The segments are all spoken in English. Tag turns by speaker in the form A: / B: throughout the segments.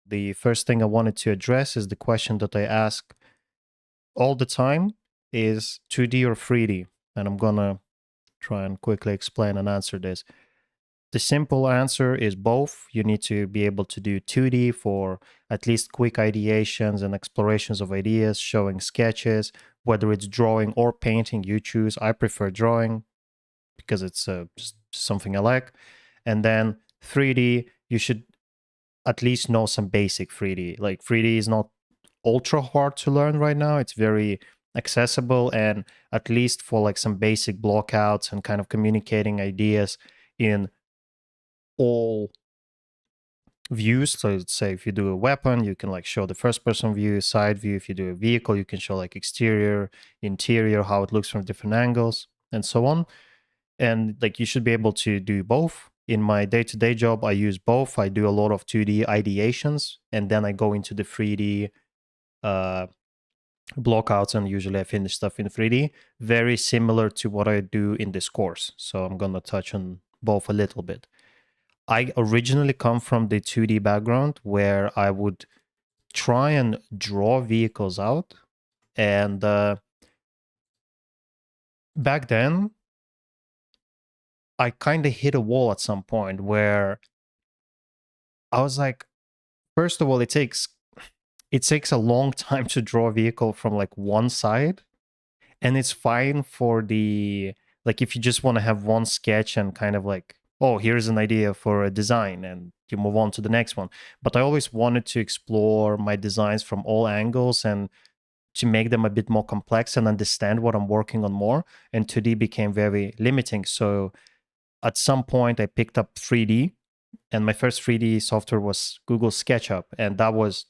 A: the first thing I wanted to address is the question that I ask all the time is 2D or 3D? And I'm gonna try and quickly explain and answer this. The simple answer is both. You need to be able to do 2D for at least quick ideations and explorations of ideas, showing sketches, whether it's drawing or painting, you choose. I prefer drawing because it's just something I like. And then 3D, you should at least know some basic 3D. Like 3D is not ultra hard to learn right now. It's very accessible, and at least for like some basic blockouts and kind of communicating ideas in all views. So let's say if you do a weapon, you can like show the first person view, side view. If you do a vehicle, you can show like exterior, interior, how it looks from different angles, and so on. And like you should be able to do both. In my day-to-day job, I use both. I do a lot of 2D ideations, and then I go into the 3D blockouts, and usually I finish stuff in 3D. Very similar to what I do in this course. So I'm gonna touch on both a little bit. I originally come from the 2D background where I would try and draw vehicles out. And back then, I kind of hit a wall at some point where I was like, first of all, it takes a long time to draw a vehicle from like one side. And it's fine for the, like if you just want to have one sketch and kind of like, oh, here's an idea for a design and you move on to the next one. But I always wanted to explore my designs from all angles and to make them a bit more complex and understand what I'm working on more. And 2D became very limiting. So at some point I picked up 3D, and my first 3D software was Google SketchUp. And that was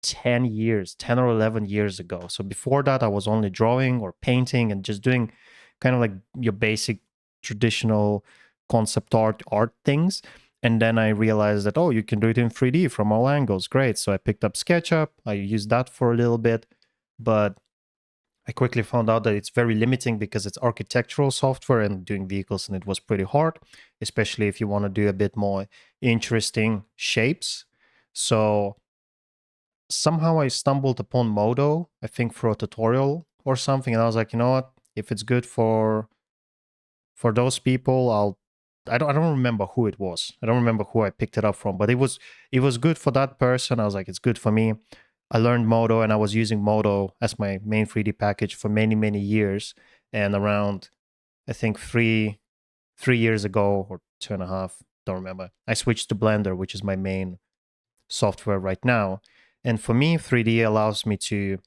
A: 10 or 11 years ago. So before that, I was only drawing or painting and just doing kind of like your basic traditional concept art things. And then I realized that, oh, you can do it in 3D from all angles. Great. So I picked up SketchUp. I used that for a little bit, but I quickly found out that it's very limiting because it's architectural software and doing vehicles, and it was pretty hard, especially if you want to do a bit more interesting shapes. So somehow I stumbled upon Modo, I think for a tutorial or something, and I was like, you know what? If it's good for those people, I don't remember who it was. I don't remember who I picked it up from, but it was good for that person. I was like, it's good for me. I learned Modo, and I was using Modo as my main 3D package for many years. And around, I think 3 years ago or 2.5, don't remember, I switched to Blender, which is my main software right now. And for me, 3D allows me to,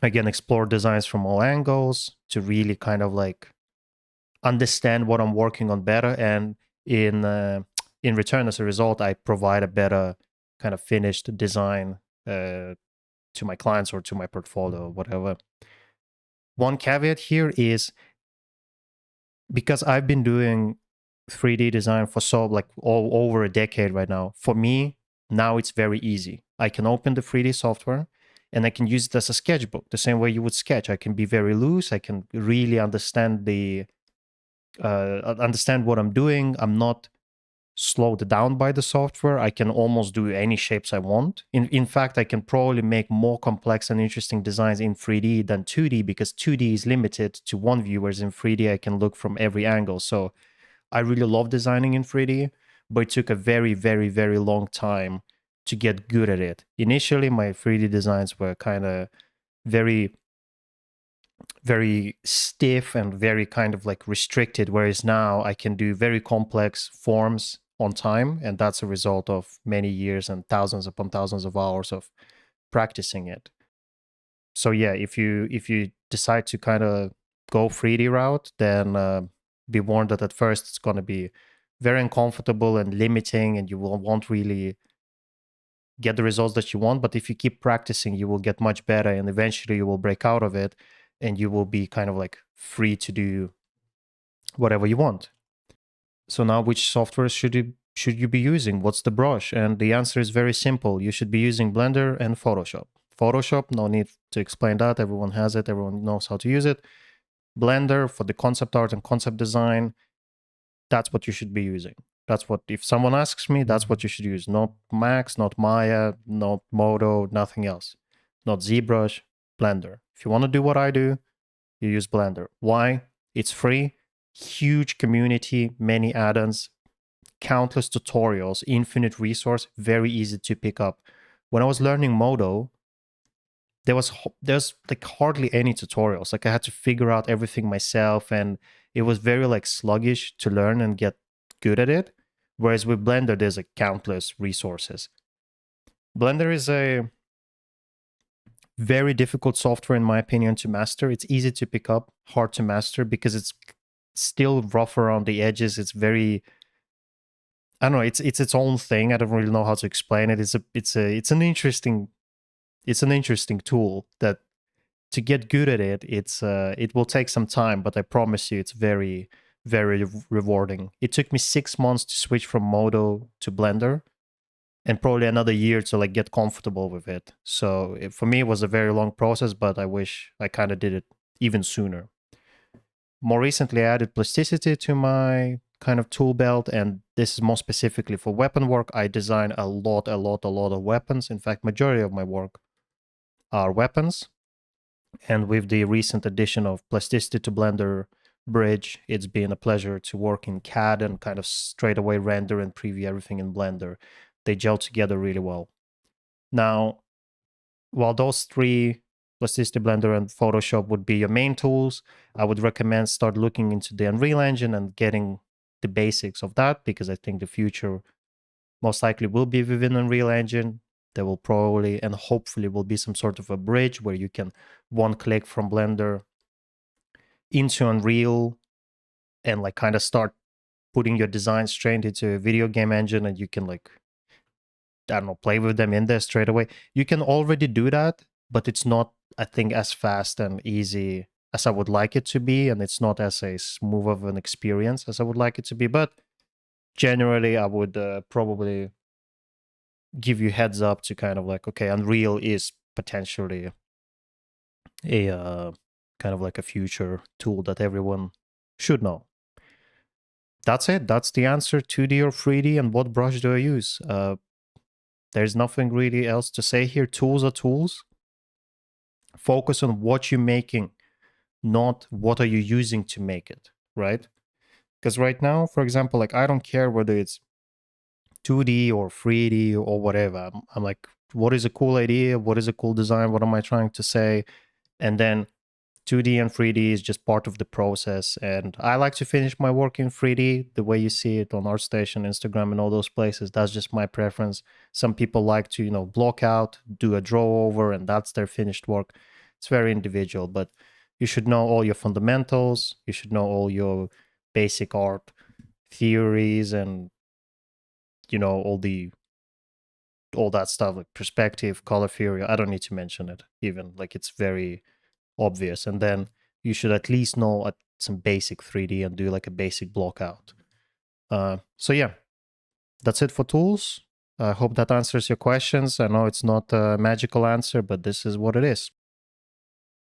A: again, explore designs from all angles, to really kind of like understand what I'm working on better. And in return, as a result, I provide a better kind of finished design to my clients or to my portfolio or whatever. One caveat here is, because I've been doing 3D design for all over a decade right now, for me, now it's very easy. I can open the 3D software and I can use it as a sketchbook, the same way you would sketch. I can be very loose. I can really understand understand what I'm doing. I'm not slowed down by the software. I can almost do any shapes I want. In fact, I can probably make more complex and interesting designs in 3D than 2D, because 2D is limited to one view, whereas in 3D I can look from every angle. So I really love designing in 3D, but it took a very long time to get good at it. Initially, my 3D designs were kind of very stiff and very kind of like restricted, whereas now I can do very complex forms on time, and that's a result of many years and thousands upon thousands of hours of practicing it. So yeah, if you decide to kind of go 3D route, then be warned that at first it's going to be very uncomfortable and limiting, and you won't really get the results that you want. But if you keep practicing, you will get much better, and eventually you will break out of it, and you will be kind of like free to do whatever you want. So now, which software should you be using? What's the brush? And the answer is very simple. You should be using Blender and Photoshop. Photoshop, no need to explain that. Everyone has it. Everyone knows how to use it. Blender for the concept art and concept design, that's what you should be using. That's what, if someone asks me, that's what you should use. Not Max, not Maya, not Modo, nothing else. Not ZBrush, Blender. If you want to do what I do, you use Blender. Why? It's free, huge community, many add-ons, countless tutorials, infinite resource, very easy to pick up. When I was learning Modo, there's like hardly any tutorials. Like I had to figure out everything myself, and it was very like sluggish to learn and get good at it. Whereas with Blender, there's like countless resources. Blender is a very difficult software in my opinion to master. It's easy to pick up, hard to master because it's still rough around the edges. It's very, I don't know, it's its own thing. I don't really know how to explain it. It's an interesting tool that, to get good at it, it will take some time, but I promise you it's very, very rewarding. It took me 6 months to switch from Modo to Blender, and probably another year to like get comfortable with it. So for me, it was a very long process, but I wish I kind of did it even sooner. More recently, I added plasticity to my kind of tool belt, and this is more specifically for weapon work. I design a lot of weapons. In fact, majority of my work are weapons. And with the recent addition of plasticity to Blender Bridge, it's been a pleasure to work in CAD and kind of straight away render and preview everything in Blender. They gel together really well. Now, while those three, Plasticity, Blender, and Photoshop, would be your main tools, I would recommend start looking into the Unreal Engine and getting the basics of that, because I think the future most likely will be within Unreal Engine. There will probably and hopefully will be some sort of a bridge where you can one-click from Blender into Unreal and like kind of start putting your design straight into a video game engine, and you can like, I don't know, play with them in there straight away. You can already do that, but it's not, I think, as fast and easy as I would like it to be, and it's not as a smooth of an experience as I would like it to be. But generally, I would probably give you heads up to kind of like, okay, Unreal is potentially a kind of like a future tool that everyone should know. That's it. That's the answer. 2D or 3D, and what brush do I use? There's nothing really else to say here. Tools are tools. Focus on what you're making, not what are you using to make it, right? Because right now, for example, like I don't care whether it's 2D or 3D or whatever. I'm like, what is a cool idea? What is a cool design? What am I trying to say? And then 2D and 3D is just part of the process. And I like to finish my work in 3D, the way you see it on ArtStation, Instagram, and all those places. That's just my preference. Some people like to, you know, block out, do a draw over, and that's their finished work. It's very individual, but you should know all your fundamentals. You should know all your basic art theories and, you know, all that stuff, like perspective, color theory. I don't need to mention it even, like it's very obvious. And then you should at least know some basic 3D and do like a basic block out. So yeah, that's it for tools. I hope that answers your questions. I know it's not a magical answer, but this is what it is.